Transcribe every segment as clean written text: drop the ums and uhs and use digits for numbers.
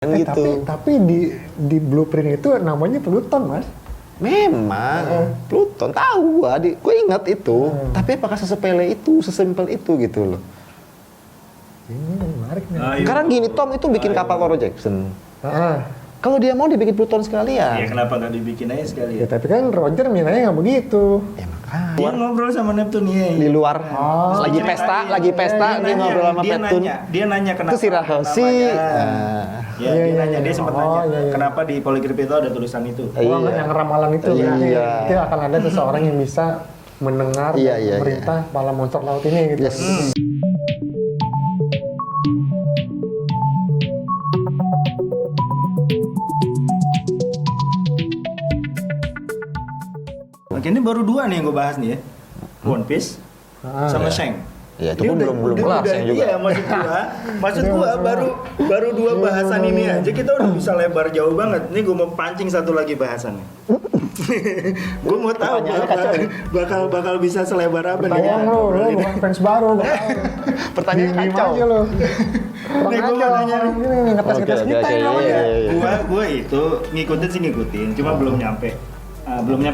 Kan gitu. Tapi di blueprint itu namanya Pluton, Mas. Memang Pluton tahu gua, gue ingat itu. Tapi apakah sesepele itu, sesimpel itu gitu loh. Ini menarik nih. Sekarang gini, Tom itu bikin kapal Laura Jackson. Ah. Kalau dia mau dibikin Pluton sekalian. Ya kenapa nggak dibikin aja sekali Ya, tapi kan Roger mintanya nggak begitu. Ya makanya. Dia ngobrol sama Neptune ya. Di luar Oh. lagi pesta dia ngobrol sama Neptune. Dia nanya kenapa. Itu si Rahosi. Ya, dia nanya, dia sempat nanya iya. kenapa di Poligrip itu ada tulisan itu. Oh, yang ramalan itu. Iya. Itu akan ada seseorang yang bisa mendengar Iya. perintah para monster laut ini gitu. Yes. Oke, ini baru 2 nih yang gue bahas nih ya. One Piece sama Shank. Ya itu Ini pun belum kelas yang juga. Iya, maksud gua baru 2 bahasan ini aja kita udah bisa lebar jauh banget. Nih gue mau pancing satu lagi bahasannya. Gue mau tahu bakal bisa selebar apa nih. Pertanyaan lo bukan fans baru. Pertanyaan kacau. aja lo. Nih gue mau nanya nih. Ini ngetes kita Oke. ini namanya. Gua itu ngikutin, cuma belum nyampe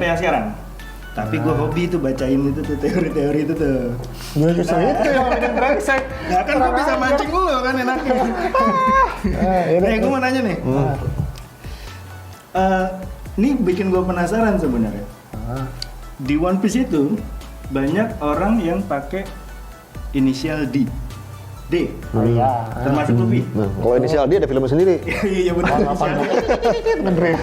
ya sekarang. Tapi gue hobi tuh bacain itu tuh teori-teori itu tuh. Gue justru itu yang bikin brengsek. Nah kan gue bisa mancing lu kan enaknya. Nih gue mau nanya nih. Ini bikin gue penasaran sebenarnya. Di One Piece itu banyak orang yang pakai inisial D. Iya. Termasuk Luffy. Nah, kalau inisial dia ada filmnya sendiri. Iya benar. Drip.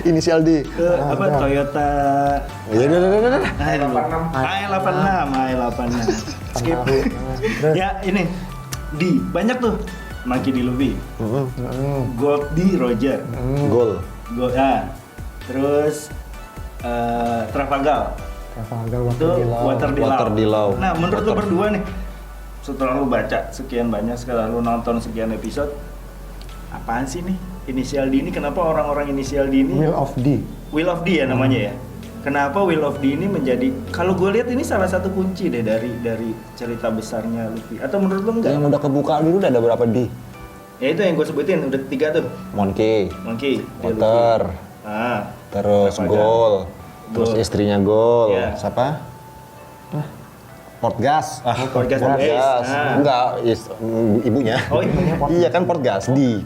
Inisial D. Apa Toyota Ya udah. AE86. Skip. Ya ini D banyak tuh. Monkey D Luffy, Gold D Roger, Gol. Terus Trafalgar. Trafalgar Itu Water di Laut. Nah, menurut lu berdua nih, setelah lu baca sekian banyak, setelah lu nonton sekian episode, apaan sih nih inisial D ini? Kenapa orang-orang inisial D ini? Will of D ya namanya ya. Kenapa Will of D ini menjadi? Kalau gue lihat ini salah satu kunci deh dari cerita besarnya Luffy. Atau menurut lu enggak? Yang udah kebuka dulu udah ada berapa D? Ya itu yang gue sebutin, udah 3 tuh. Monkey, Water, terus Gol, terus istrinya Gol. Iya. Siapa? Portgas. Portgas sama Ace. Enggak, ibunya. Oh ibunya. Iya kan Portgas D.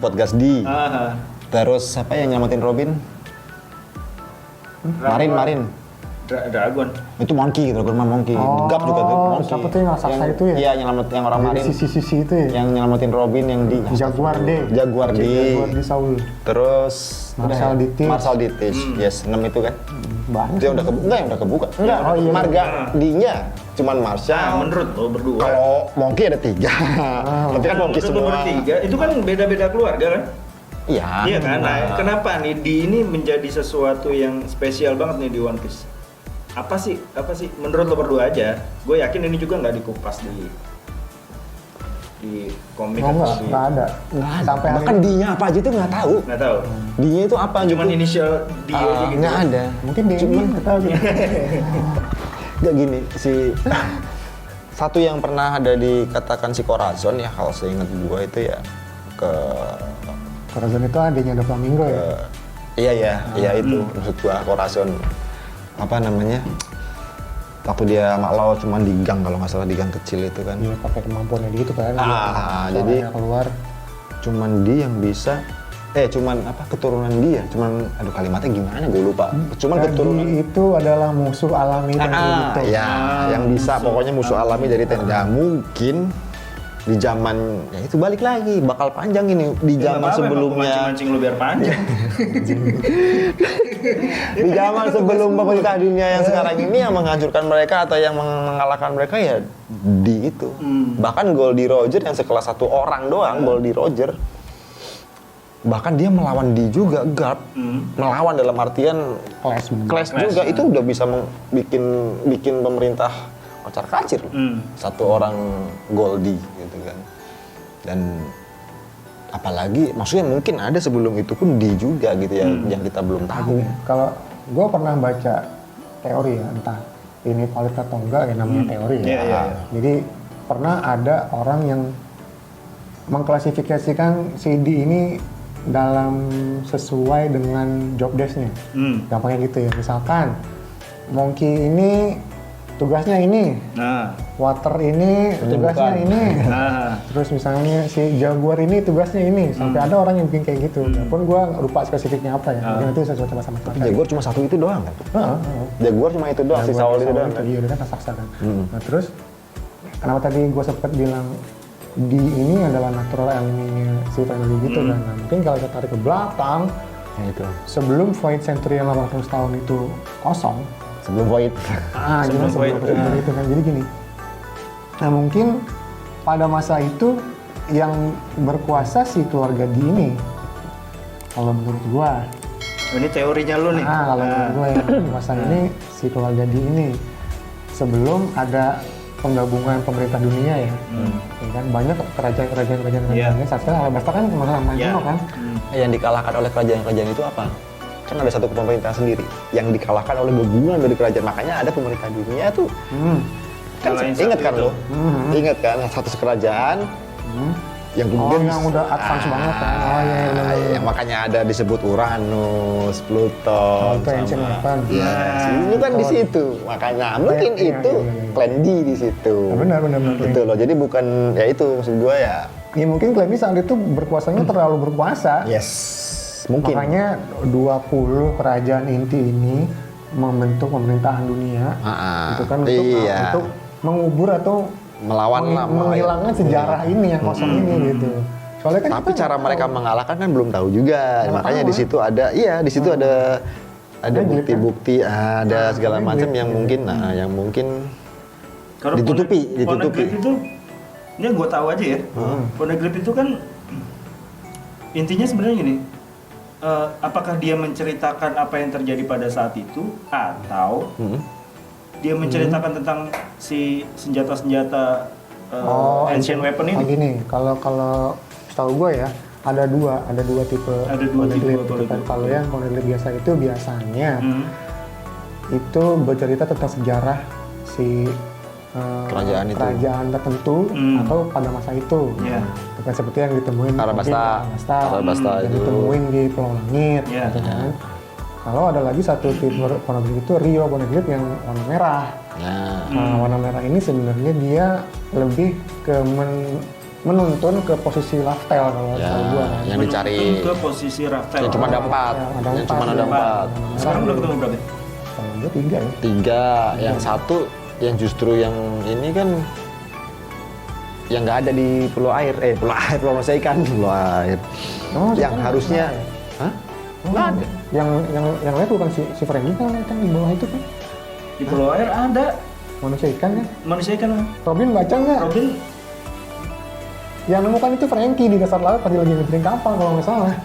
Terus siapa yang nyelamatin Robin? Marin. Dragon. Itu Monkey, Dragon mah Monkey. Gap juga tuh Monkey. Siapa tuh yang raksasa itu ya? Iya, yang orang Marin. Sisi itu ya? Yang nyelamatin Robin yang di Jaguar D. Jaguar D. Saul. Terus Marshall Dittich. Yes, 6 itu kan. Banyak. Itu yang udah kebuka. Enggak, yang udah kebuka. Enggak, marga D-nya cuman Marshall. Menurut lo berdua. Kalau Monkey ada 3. Tapi kan Monkey Menurut lo semua. bertiga, itu kan beda-beda keluarga kan? Iya. Iya kan? Nah, kenapa nih D ini menjadi sesuatu yang spesial banget nih di One Piece? Apa sih menurut lo berdua aja? Gue yakin ini juga nggak dikupas di komik Nggak ada. Sampai hari Bahkan D-nya apa aja tuh nggak tahu. nggak tahu. D-nya itu apa Cuman gitu. inisial D aja gitu. Nggak ada. mungkin dia nggak tahu gitu. Nggak gini, satu yang pernah ada dikatakan si Corazon ya, kalau seingat gua itu ya ke Corazon itu adanya ada Flamingo ya. iya itu maksud gua Corazon apa namanya, waktu dia sama laut cuman di gang, kalau nggak salah di gang kecil itu kan. Dia pakai kemampuannya gitu kan. Jadi keluar. cuman dia yang bisa cuman apa keturunan dia, cuman aduh kalimatnya gimana gue lupa. Cuman keturunan itu adalah musuh alami dari Naruto. ya yang bisa pokoknya musuh alami dari Tenda. Mungkin di zaman ya itu balik lagi bakal panjang ini di zaman sebelumnya. Mancing lu biar panjang. Di zaman sebelum pemerintah dunia yang sekarang ini yang menghancurkan mereka atau yang mengalahkan mereka ya di itu. Bahkan Goldie Roger yang sekelas satu orang doang, Goldie Roger. Bahkan dia melawan D juga, Garp. Melawan dalam artian clash juga. Itu udah bisa bikin pemerintah kocar-kacir. Satu orang Goldie gitu kan. Dan apalagi maksudnya mungkin ada sebelum itu pun D juga gitu ya, yang kita belum tahu. Kalau gue pernah baca teori ya, entah ini valid atau enggak ya, namanya teori ya. Iya. Jadi pernah ada orang yang mengklasifikasikan si D ini dalam sesuai dengan job desk-nya. Gampangnya gitu ya. Misalkan Monkey ini tugasnya ini, Water ini tugasnya ini, terus misalnya si Jaguar ini tugasnya ini, sampai ada orang yang bikin kayak gitu. Walaupun gue lupa spesifiknya apa ya, mungkin itu saya coba sama Tapi Jaguar cuma satu itu doang kan? Jaguar cuma itu doang, si Saul itu doang kan? Iya, dia kan raksasa kan. Nah terus, kenapa tadi gue sempet bilang D ini adalah natural enemy si Family gitu kan? Nah, mungkin kalau kita tarik ke belakang, Ya itu. sebelum Void Century yang 800 tahun itu kosong, Sebelum Void. sebelum Void. itu kan, jadi gini. Nah mungkin pada masa itu yang berkuasa si keluarga D ini, kalau menurut gua. Ini teorinya lu nih. Kalau menurut gua yang berkuasa ini si keluarga D ini sebelum ada penggabungan pemerintah dunia ya. Ya kan banyak kerajaan lainnya. Saat sekarang Alabasta kan masalah Majino kan. Yang dikalahkan oleh kerajaan-kerajaan itu apa? Kan ada satu pemerintah sendiri yang dikalahkan oleh gabungan dari kerajaan, makanya ada pemerintah dunia tuh. Kan Kalahin ingat satu kan itu. lo? Ingat kan satu kerajaan yang kemudian yang udah advance banget kan. ya, makanya ada disebut Uranus, Pluton, itu Ancient Weapon. Ya, itu kan di situ. Makanya mungkin Iya, itu iya. Clan D di situ. Benar. Gitu loh. Jadi bukan ya itu maksud gua ya. Ya mungkin Clan D saat itu berkuasanya terlalu berkuasa. Yes. Mungkin. Makanya 20 kerajaan inti ini membentuk pemerintahan dunia. Itu kan untuk mengubur atau melawan menghilangkan sejarah ini yang kosong ini gitu. Soalnya kan tapi kita cara nggak mereka tahu. mengalahkan kan belum tahu juga. Makanya di situ ada ada bukti-bukti, ada segala macam yang mungkin yang mungkin Kalau ditutupi. Poneglyph itu, ini gue tahu aja ya. Poneglyph itu kan intinya sebenarnya gini. Apakah dia menceritakan apa yang terjadi pada saat itu atau dia menceritakan tentang si senjata-senjata ancient weapon ini? Gini, kalau setahu gue ya ada dua tipe Ada dua tipe poneglyph gitu kan. poneglyph. Kalau yang poneglyph biasa itu biasanya itu bercerita tentang sejarah si Kerajaan itu. kerajaan tertentu atau pada masa itu. Iya. Bukan seperti yang ditemuin Arabasta. mungkin Arabasta yang itu. ditemuin di Pulau Langit. Iya. Gitu kan. Kalau ada lagi satu tipe poneglyph itu Rio poneglyph yang warna merah. Ya. Nah, warna merah ini sebenarnya dia lebih ke menuntun ke posisi Laftel kalau Ya, tahu gua kan. yang dicari Menuntun ke posisi Raftel. yang cuma ada 4. Ya, ada Yang empat. cuma ada 4. Sekarang udah ketemu berapa? Kalau gua 3 ya. 3, yang satu yang justru yang ini kan yang nggak ada di Pulau Air, Pulau Masa Ikan, Pulau Air. Oh, yang sekarang harusnya, nggak ada hah? Nggak ada. Yang lain bukan si Frankie kan di bawah itu kan. Di Pulau Air ada Manusia ikan kan. manusia ikan. Robin baca nggak? Robin Yang nemukan itu Frankie di dasar laut pas dia lagi ngecering kapal kalau nggak salah.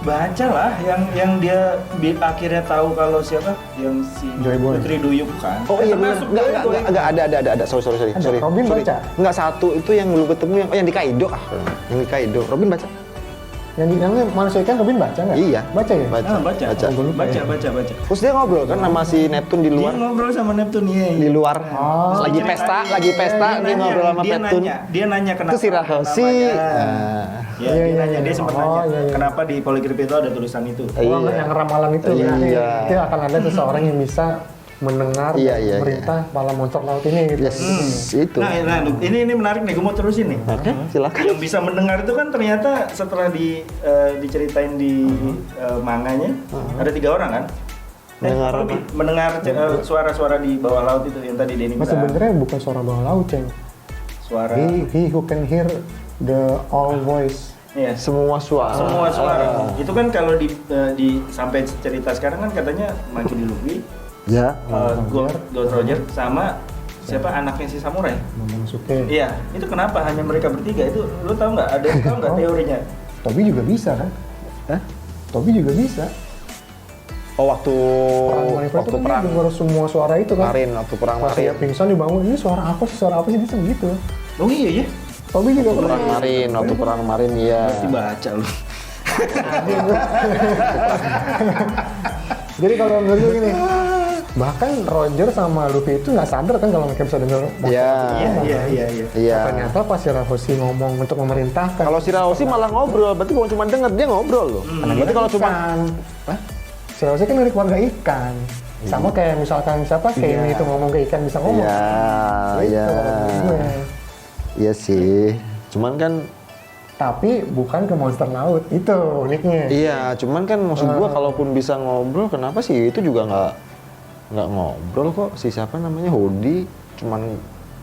baca lah yang dia akhirnya tahu kalau siapa yang si Joy Boy. Putri Duyung kan. Oh iya benar. Termasuk Enggak, Joy Boy. ada. Sorry. Ada, Robin baca? Enggak, satu itu yang belum ketemu yang di Kaido. Yang di Kaido. Robin baca. Yang manusia ikan Robin baca nggak? Iya. Baca ya? Baca. Oh, gua lupa ya. Baca. Terus dia ngobrol kan sama si Neptune di Dia luar. ngobrol sama Neptune ya. Di luar. Oh. Lagi pesta, dia ngobrol sama Neptune. Dia nanya kenapa. Itu si Rahosi. Ya, Iya, dia nanya, iya. dia sempat Oh, nanya iya, iya. kenapa di Polygraph itu ada tulisan itu. Iya. Yang ramalan itu Iya. berarti itu akan ada seseorang yang bisa mendengar Iya. perintah para monster laut ini gitu. Yes, itu. Nah, ini menarik nih, gue mau terusin nih. Oke, silakan. Yang bisa mendengar itu kan ternyata setelah diceritain di manganya ada 3 orang kan? Mendengar lebih. Mendengar suara-suara di bawah laut itu yang tadi Denny Mas bilang. sebenarnya bukan suara bawah laut, Ceng. Suara. He who can hear the all voice. Iya. Semua suara. Semua suara. Itu kan kalau di sampai cerita sekarang kan katanya Monkey D. Luffy, Ya. Gold Roger sama siapa anaknya si samurai. Momonosuke. Iya, itu kenapa hanya mereka bertiga itu? Lu tahu nggak? Tahu nggak teorinya? Tobi juga bisa kan? Hah? Tobi juga bisa. Oh, waktu Perang dengar semua suara itu kan. Marin, waktu perang Pas dia Marin. pingsan dibangun, ini suara apa sih dia gitu. Oh iya ya. Tobi juga Perang pernah. Marin, waktu perang Marin iya. Dibaca lu. Jadi kalau menurut gue gini, Bahkan Roger sama Luffy itu nggak sadar kan kalau mereka bisa dengar. Iya. Iya. Ternyata pas Shirahoshi ngomong untuk memerintahkan. Kalau Shirahoshi malah ngobrol, berarti bukan cuma denger, dia ngobrol loh. Berarti kalau cuma Shirahoshi kan dari keluarga ikan. Sama kayak misalkan siapa Kenny itu ngomong ke ikan bisa ngomong. Iya. Iya sih. Cuman kan tapi bukan ke monster laut, itu uniknya. iya, cuman kan maksud gua kalaupun bisa ngobrol, kenapa sih itu juga nggak ngobrol kok, si siapa namanya Hody, cuman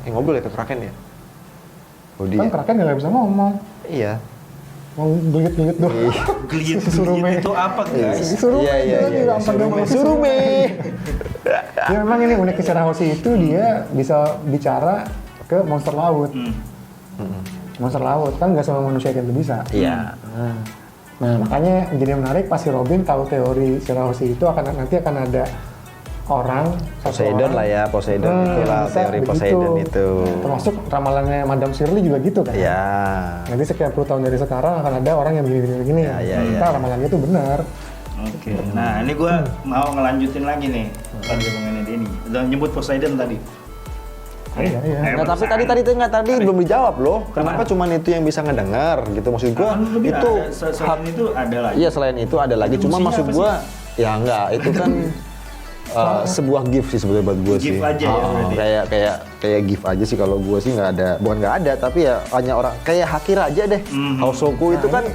ngobrol ya ke Kraken ya? Hody Kan ya? Kraken nggak bisa ngomong, Iya. mau gelit-gelit doang. Gelit Surume. itu apa guys? Surume, Iya. Surume. Ya memang ini unik ke Shirahoshi itu dia bisa bicara ke monster laut. Monster laut kan nggak semua manusia itu bisa. Iya. Nah makanya jadi menarik pas si Robin tahu teori Shirahoshi itu nanti akan ada orang Poseidon lah ya, Poseidon itulah bisa teori begitu. Poseidon itu. Termasuk ramalannya Madame Shirley juga gitu kan. Iya. Nanti sekian puluh tahun dari sekarang akan ada orang yang begini. Iya. Nah ramalannya itu benar. Oke. Nah ini gue mau ngelanjutin lagi nih. Tadi ngomongin ini. Udah nyebut Poseidon tadi. Iya. Nah, tapi tadi belum dijawab loh. Kenapa cuman itu yang bisa ngedengar gitu, maksud gua itu selain itu ada lagi. Iya, selain itu ada lagi. Cuma maksud gua ya enggak, itu kan sebuah gift sih sebenarnya buat gua sih. Gift aja ya berarti. Kayak gift aja sih kalau gua sih nggak ada, bukan nggak ada tapi ya hanya orang kayak Hakira aja deh. Housoku itu kan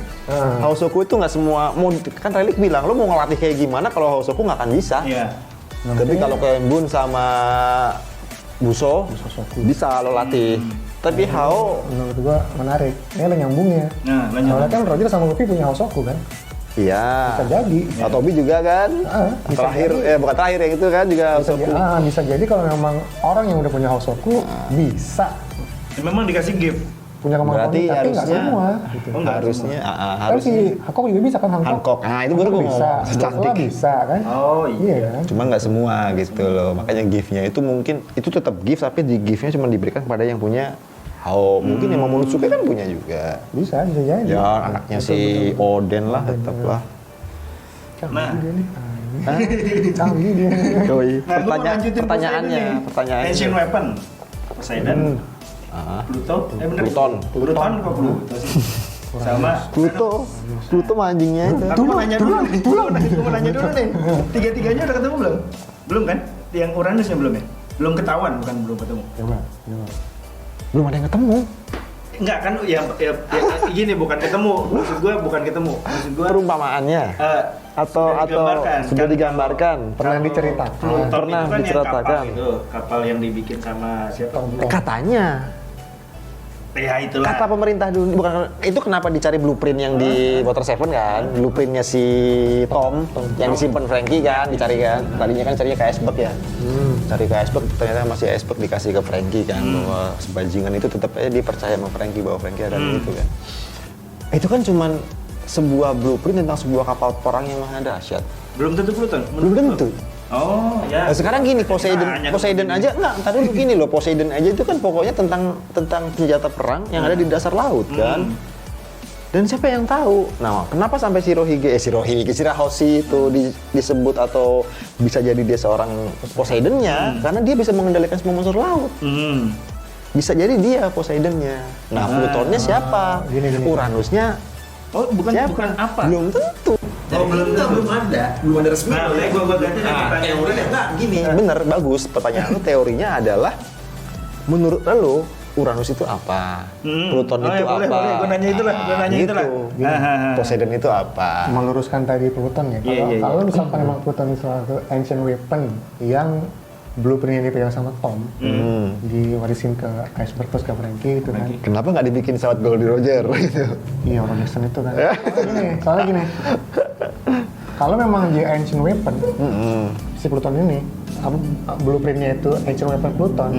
Housoku itu nggak semua kan Relik bilang lo mau ngelatih kayak gimana kalau Housoku nggak akan bisa. Iya. Tapi kalau kayak Bun sama Buso bisa lo latih. Tapi Hao Menurut gua menarik. Ini ada nyambungnya. Nah, Soalnya kan Roger sama Luffy punya Hosoku kan. iya. Bisa jadi. Tobi juga kan. Bisa Terakhir jadi. bukan terakhir ya itu kan juga Housoku. Bisa jadi kalau memang orang yang udah punya Hosoku bisa Ya, memang dikasih gift. punya kemampuan Berarti ini, tapi nggak harusnya- semua. Gitu. Oh, nggak Harusnya Kan harusnya si Hancock juga bisa kan Hancock. Nah, itu baru gua bisa. ngomong. Dracula Cantik. bisa kan. Oh iya. Iya kan. Cuma nggak semua gitu loh. Makanya gift-nya itu mungkin itu tetap gift tapi di gift-nya cuma diberikan kepada yang punya Hao. Mungkin yang Momonosuke kan punya juga. Bisa jadi. Ya anaknya si Oden lah tetap lah. Nah. Dia nih. Canggih dia. Yoi. Nah, gua mau lanjutin Pertanyaannya. Ancient Weapon. Poseidon. Pluto. Bener. Pluton. Pluton kok Pluto sih? Sama. Pluto anjingnya itu. Aku mau nanya dulu nih. Aku mau nanya dulu nih. Tiga-tiganya udah ketemu belum? Belum kan? Yang Uranusnya belum ya? Belum ketahuan, bukan belum ketemu. Coba. Belum ada yang ketemu. Enggak kan ya gini bukan ketemu. Maksud gua bukan ketemu. Maksud gua Perumpamaannya atau sudah digambarkan. Pernah Kalau diceritakan. Pluton Pernah itu kan diceritakan. yang kapal yang dibikin sama siapa? Katanya Ya itulah. kata pemerintah dulu bukan itu kenapa dicari blueprint yang di Water Seven kan, blueprintnya si Tom yang disimpan Frankie kan dicari kan, tadinya kan carinya ke iceberg ya, cari ke iceberg ternyata masih iceberg dikasih ke Frankie kan, bahwa bajingan itu tetap aja dia percaya sama Frankie bahwa Frankie ada gitu kan. Itu kan cuman sebuah blueprint tentang sebuah kapal perang yang maha dahsyat. Belum tentu Pluton. Belum tentu. Oh ya. Nah, sekarang gini Poseidon aja enggak, tadi begini loh, Poseidon aja itu kan pokoknya tentang senjata perang yang ada di dasar laut kan. Dan siapa yang tahu? Nah, kenapa sampai Shirahoshi itu disebut atau bisa jadi dia seorang Poseidonnya? Karena dia bisa mengendalikan semua monster laut. Bisa jadi dia Poseidonnya. Nah, Plutonnya siapa? Gini. Uranusnya Bukan siapa? apa? Belum tentu. Belum ada resmi. Nah, gua ganti pertanyaan. Enggak, gini. Bener, bagus. Pertanyaan lu teorinya adalah menurut lu Uranus itu apa? Pluton itu boleh, apa? Boleh. Gua nanya itulah. Gitu. Poseidon itu apa? Meluruskan tadi Pluton ya. Kalau misalkan memang Pluton itu salah satu ancient weapon yang blueprint yang dipegang sama Tom diwarisin ke iceberg terus ke Frankie itu kan. Kenapa nggak dibikin pesawat Goldie Roger gitu? Iya, Ron Jackson itu kan. Soalnya gini. Kalau memang dia ancient weapon, si Pluton ini, blueprintnya itu ancient weapon Pluton,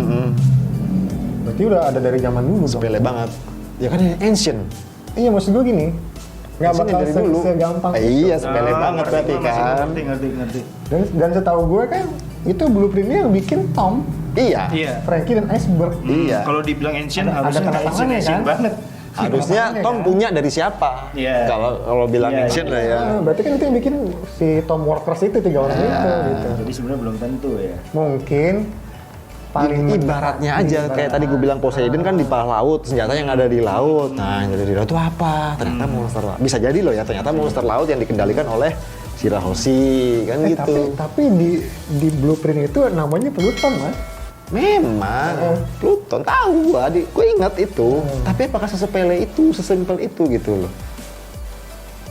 berarti udah ada dari zaman dulu dong. Sepele banget. Ya kan ancient. Iya, maksud gue gini, nggak Ancient bakal dari dulu. segampang Iya, sepele banget berarti kan. Ngerti. Dan setahu gue kan, itu blueprintnya yang bikin Tom, Iya. Iya. Frankie dan iceberg. Iya. Kalau dibilang ancient Ada harusnya tanda tangannya, ancient kan? banget. Harusnya Tom punya dari siapa? Iya. Kalau bilang action lah ya. Berarti kan itu yang bikin si Tom Workers itu 3 orang itu gitu. Jadi sebenarnya belum tentu ya. Mungkin paling Ibaratnya aja kayak tadi gue bilang Poseidon kan di bawah laut, senjata yang ada di laut. Nah, yang ada di laut itu apa? Ternyata monster laut. Bisa jadi loh ya, ternyata monster laut yang dikendalikan oleh Shirahoshi kan gitu. Tapi di blueprint itu namanya Pluton, Mas. Memang Pluton tahu gue ingat itu. Tapi apakah sesepele itu, sesimpel itu gitu loh.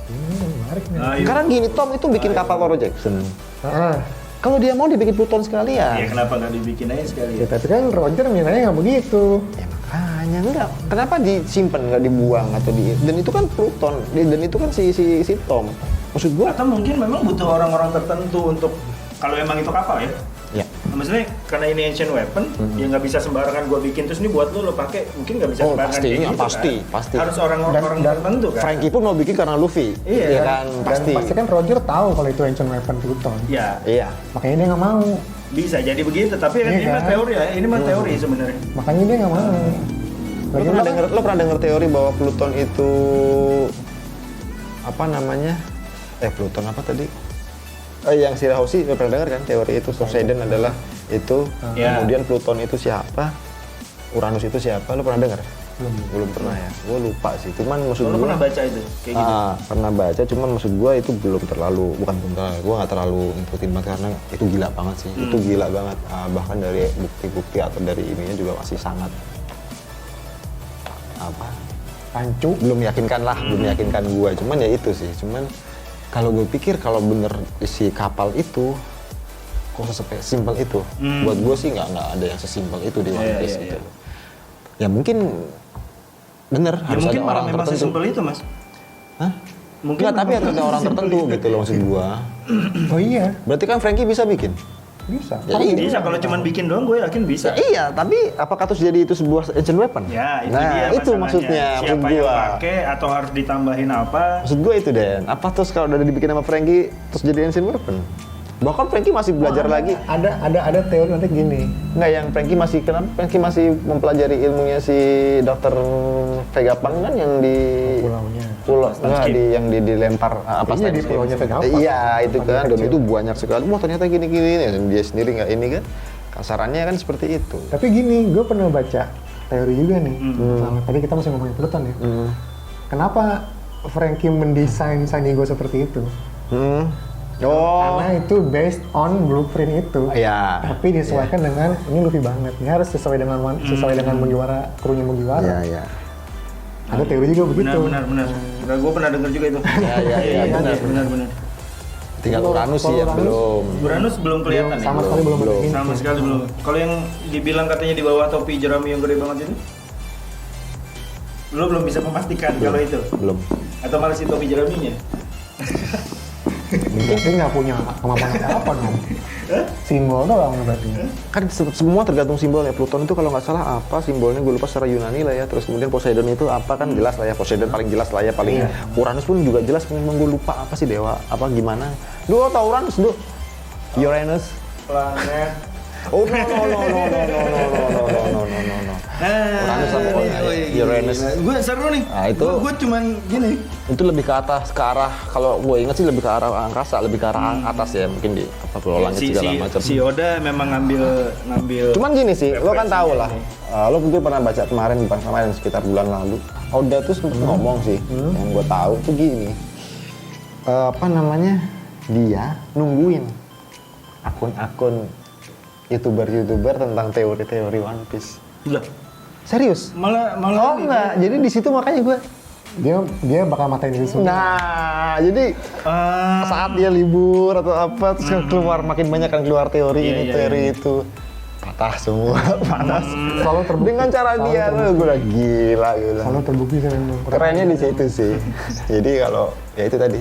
Menarik nih. Sekarang gini, Tom itu bikin kapal Toro Jackson. Kalau dia mau dibikin Pluton sekalian. Ya kenapa nggak dibikin aja sekali Ya, tapi kan Roger mintanya nggak begitu. Ya makanya enggak. Kenapa disimpan nggak dibuang atau dan itu kan Pluton dan itu kan si Tom. Maksud gua Atau mungkin memang butuh orang-orang tertentu untuk kalau emang itu kapal ya. ya. Nah, maksudnya karena ini ancient weapon, ya nggak bisa sembarangan gua bikin terus ini buat lo pakai, mungkin nggak bisa sembarangan pasti, kayak gitu pasti. Harus orang-orang tertentu kan. Frankie pun mau bikin karena Luffy. Iya, ya kan pasti. Dan pasti kan Roger tahu kalau itu ancient weapon Pluton. Ya, Iya. Makanya dia nggak mau. bisa jadi begitu, tapi kan Iya ini mah kan? teori ya, ini mah teori sebenarnya. Makanya dia nggak mau. Lo pernah denger teori bahwa Pluton itu apa namanya? Pluton apa tadi? Yang Shirahoshi lo pernah dengar kan teori itu Poseidon adalah itu, kemudian Pluton itu siapa? Uranus itu siapa? Lo pernah dengar? Belum pernah ya. Gue lupa sih. Cuman maksud Lo gue pernah baca itu kayak gitu? pernah baca. Cuman maksud gue itu belum terlalu gue nggak terlalu ngikutin banget karena itu gila banget sih. Itu gila banget. Bahkan dari bukti-bukti atau dari ininya juga masih sangat apa? Rancu. Belum meyakinkan lah, belum meyakinkan gue. Cuman ya itu sih. Cuman kalau gue pikir kalau bener isi kapal itu kok sesimpel itu. Buat gue sih nggak ada yang sesimpel itu di One Piece gitu. Ya mungkin bener Ya harus mungkin ada malah orang memang tertentu. sesimpel itu mas. Hah? Mungkin Nggak, tapi harus ada orang tertentu gitu loh maksud gue. Oh iya, Berarti kan Frankie bisa bikin. bisa. Ya, iya. Bisa kalau cuma bikin doang gue yakin bisa. Ya, iya, tapi apakah terus jadi itu sebuah ancient weapon? Ya, itu nah, dia itu masalahnya. maksudnya, maksud Siapa yang gua. pakai atau harus ditambahin apa? Maksud gue itu, Den. Apa terus kalau udah dibikin sama Frankie terus jadi ancient weapon? Bahkan Frankie masih belajar lagi. Ada teori nanti gini. Enggak, yang Frankie masih kenapa? Frankie masih mempelajari ilmunya si Dr. Vegapunk kan yang di pulau enggak di yang dilempar apa Iya, di pulaunya Vegapunk. Iya, itu kan dan itu banyak sekali. Wah, ternyata gini-gini dan dia sendiri nggak ini kan. Kasarannya kan seperti itu. Tapi gini, gue pernah baca teori juga nih. Nah, tadi kita masih ngomongin Pluton ya. Kenapa Frankie mendesain Sanjigo seperti itu? Oh. Karena itu based on blueprint itu. Iya. Tapi disesuaikan dengan ini Luffy banget. Ini harus sesuai dengan Mugiwara, krunya Mugiwara. Iya, iya. Ada teori juga begitu. Benar. Nah, gue pernah dengar juga itu. Iya, benar. Tinggal Uranus sih yang belum. Uranus belum kelihatan ya? Sama sekali belum. Sama sekali belum. Kalau yang dibilang katanya di bawah topi jerami yang gede banget itu? Lo belum bisa memastikan kalau itu? Belum. Atau malah si topi jeraminya? Dia nggak punya kemampuan apa dong. Simbol doang berarti. Kan semua tergantung simbolnya. Pluton itu kalau nggak salah apa simbolnya gue lupa secara Yunani lah ya. Terus kemudian Poseidon itu apa kan jelas lah ya. Poseidon paling jelas lah ya paling. Uranus pun juga jelas. Memang gue lupa apa sih dewa apa gimana. Duh tau Uranus duh. Uranus. Planet. Oh no. Uranus apa Uranus. Gue seru nih. Nah, itu. Gue cuman gini. Itu lebih ke atas ke arah kalau gue ingat sih lebih ke arah angkasa lebih ke arah atas ya mungkin di apa pulau langit segala macam. Si Oda memang ngambil. Cuman gini sih, lo kan tahu lah. referensinya Lo mungkin pernah baca bukan kemarin sekitar bulan lalu. Oda tuh sempet ngomong sih, yang gue tahu tuh gini. Apa namanya? Dia nungguin akun-akun youtuber tentang teori-teori One Piece. Lah, Serius? malah Oh enggak, jadi di situ makanya gue. Dia bakal matain itu semua. Nah, jadi saat dia libur atau apa terus kan keluar makin banyak kan keluar teori ini teori itu patah semua patah. Selalu terbukti. Dengan cara dia lo gue udah gila gitu. Selalu terbukti sih memang. Kerennya di situ sih. Jadi kalau ya itu tadi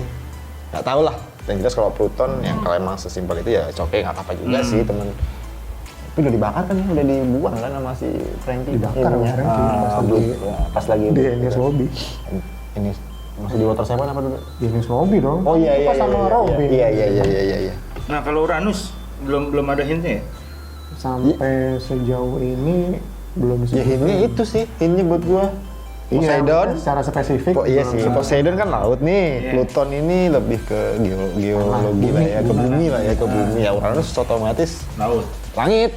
nggak tahu lah. Yang jelas kalau Pluton yang kalau emang sesimpel itu ya oke nggak apa-apa juga sih temen. Tapi udah dibakar kan, udah dibuang kan sama si Frankie. Dibakar sama Frankie pas lagi di Enies Lobby. Ini masih di Water 7 apa dulu? Di Enies Lobby dong. Oh iya Pas sama Robin. Iya. Nah kalau Uranus belum ada hintnya ya? Sampai sejauh ini belum bisa. Ya ini itu sih, ini buat gua. Poseidon secara spesifik. Iya sih, Poseidon kan laut nih. Pluton ini lebih ke geologi lah ya, ke bumi lah ya, ke bumi. Ya Uranus otomatis laut. Langit.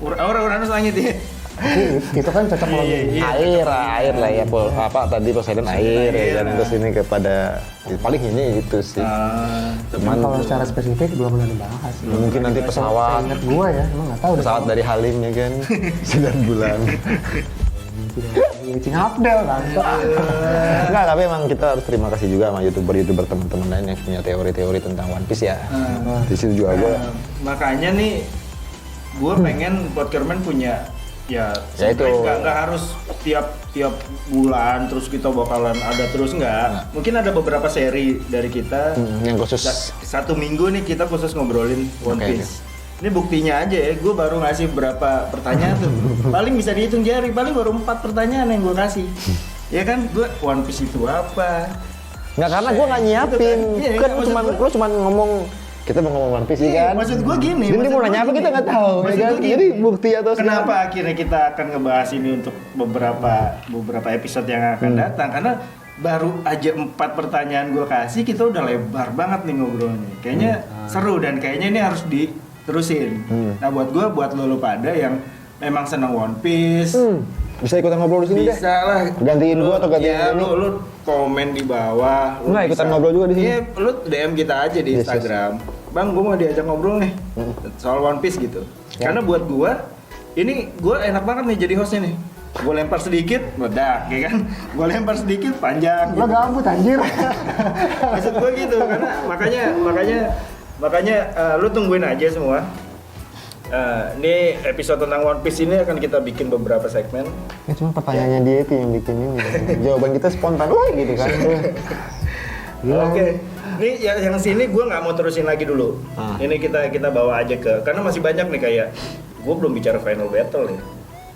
Uranus langit ya. Itu kan cocok lebih. Air lah ya, tadi Poseidon air ya kan, terus ini kepada paling ini itu sih. Cuman kalau secara spesifik belum pernah dibahas. Mungkin nanti pesawat. Ingat gua ya, emang nggak tahu. Pesawat dari Halim ya kan, 9 bulan. Cing Abdel kan. Enggak, tapi emang kita harus terima kasih juga sama youtuber teman-teman lain yang punya teori-teori tentang One Piece ya. Di situ juga gue. Makanya nih, gue pengen Podkerman punya ya itu nggak harus tiap bulan terus kita bakalan ada terus nggak. Mungkin ada beberapa seri dari kita yang khusus 1 minggu nih kita khusus ngobrolin One Piece. Ini buktinya aja ya, gue baru ngasih berapa pertanyaan tuh. Paling bisa dihitung jari, paling baru 4 pertanyaan yang gue kasih. Ya kan, gue One Piece itu apa? Nggak, karena gue nggak nyiapin. Gitu Kan lu cuma ngomong, kita mau ngomong One Piece kan? Maksud gue gini. Jadi mau nanya apa kita nggak tahu. Ya kan? Jadi bukti atau kenapa akhirnya kita akan ngebahas ini untuk beberapa episode yang akan datang? Karena baru aja 4 pertanyaan gue kasih, kita udah lebar banget nih ngobrolnya. Kayaknya seru dan kayaknya ini harus diterusin. Nah buat lo pada yang memang senang One Piece, bisa ikutan ngobrol di sini deh. Bisa lah. Gantiin gua atau gantiin ini? Lu komen di bawah. Nggak, ikutan ngobrol juga di sini. Iya, lu DM kita aja di Instagram. Bang, gua mau diajak ngobrol nih soal One Piece gitu. Karena buat gua, ini gua enak banget nih jadi hostnya nih. Gua lempar sedikit, meledak, ya kan? Gua lempar sedikit, panjang. Lo gabut anjir. Maksud gua gitu, karena makanya lu tungguin aja semua. Ini episode tentang One Piece ini akan kita bikin beberapa segmen. Ya cuma pertanyaannya dia itu yang bikin ini. Jawaban kita spontan, gitu kan. Oke. Ini yang sini gue nggak mau terusin lagi dulu. Ini kita bawa aja karena masih banyak nih kayak gue belum bicara final battle nih.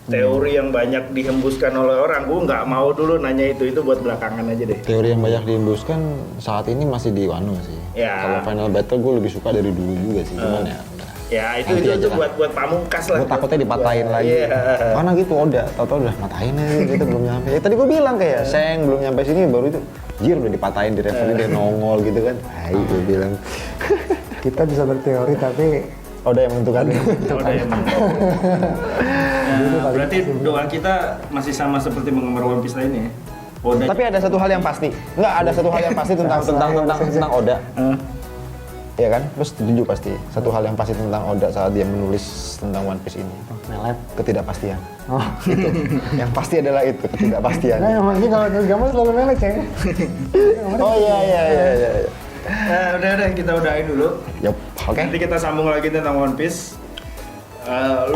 Teori yang banyak dihembuskan oleh orang, gue nggak mau dulu nanya itu buat belakangan aja deh. Teori yang banyak dihembuskan saat ini masih di Wano sih. Ya. Kalau final battle gue lebih suka dari dulu juga sih, cuman ya. Ya itu buat pamungkas lah. Gue takutnya dipatahin lagi. Mana gitu tahu-tahu udah matahin aja gitu belum nyampe. Ya tadi gue bilang kayak Seng belum nyampe sini baru itu jir udah dipatahin di referee dia nongol gitu kan. Hai gue bilang. Kita bisa berteori tapi Oda yang menentukan. Oda yang menentukan. Berarti doa kita masih sama seperti menggemar One Piece lainnya ya. Oda. Tapi ada satu hal yang pasti. Enggak, ada satu hal yang pasti tentang Oda. Ya kan? Terus setuju pasti. Satu hal yang pasti tentang Oda saat dia menulis tentang One Piece ini. melet. Ketidakpastian. Oh, itu. Yang pasti adalah itu, ketidakpastian. Nah, emang ini kalau nulis gambar selalu melet, Ceng. Oh iya. Nah, udah kita udahin dulu. Yup, oke. Nanti kita sambung lagi tentang One Piece.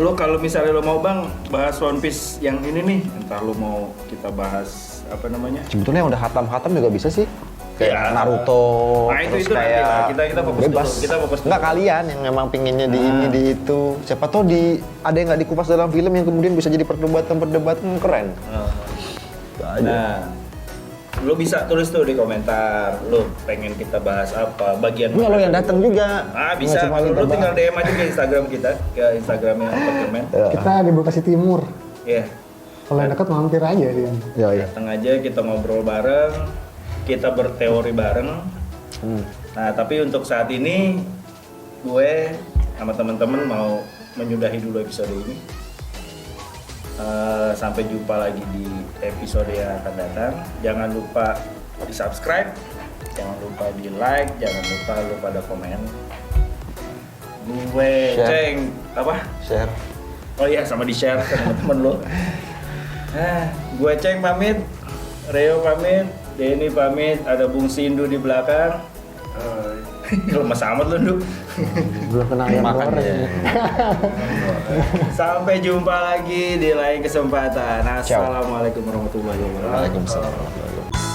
Lo kalau misalnya lo mau bang bahas One Piece yang ini nih, entah lo mau kita bahas apa namanya? Sebetulnya yang udah hatam juga bisa sih. Kayak Naruto, nah, terus itu kayak kita fokus bebas. dulu. Kita fokus nggak dulu. kalian yang memang pinginnya di ini di itu. Siapa tahu ada yang nggak dikupas dalam film yang kemudian bisa jadi perdebatan keren. Nah, lo bisa tulis tuh di komentar, lo pengen kita bahas apa, bagian Nggak, lo yang datang juga. Ah bisa, lo tinggal DM aja ke Instagram kita, ke Instagramnya Podkerman. Kita di Bekasi Timur. Iya. Kalau yang dekat mampir aja dia. Iya. Datang aja, kita ngobrol bareng, kita berteori bareng. Nah, tapi untuk saat ini gue sama teman-teman mau menyudahi dulu episode ini. Sampai jumpa lagi di episode yang akan datang. Jangan lupa di subscribe, jangan lupa di like, jangan lupa lu pada komen. Gue Share. Share. Oh iya, sama di share ke teman-teman lo. Gue Ceng pamit, Reo pamit, Denny pamit, ada Bung Sindu di belakang. Lemas amat lu, Nduk. Belum kena ayam Makan goreng. ya. Sampai jumpa lagi di lain kesempatan. Assalamualaikum warahmatullahi wabarakatuh. Waalaikumsalam.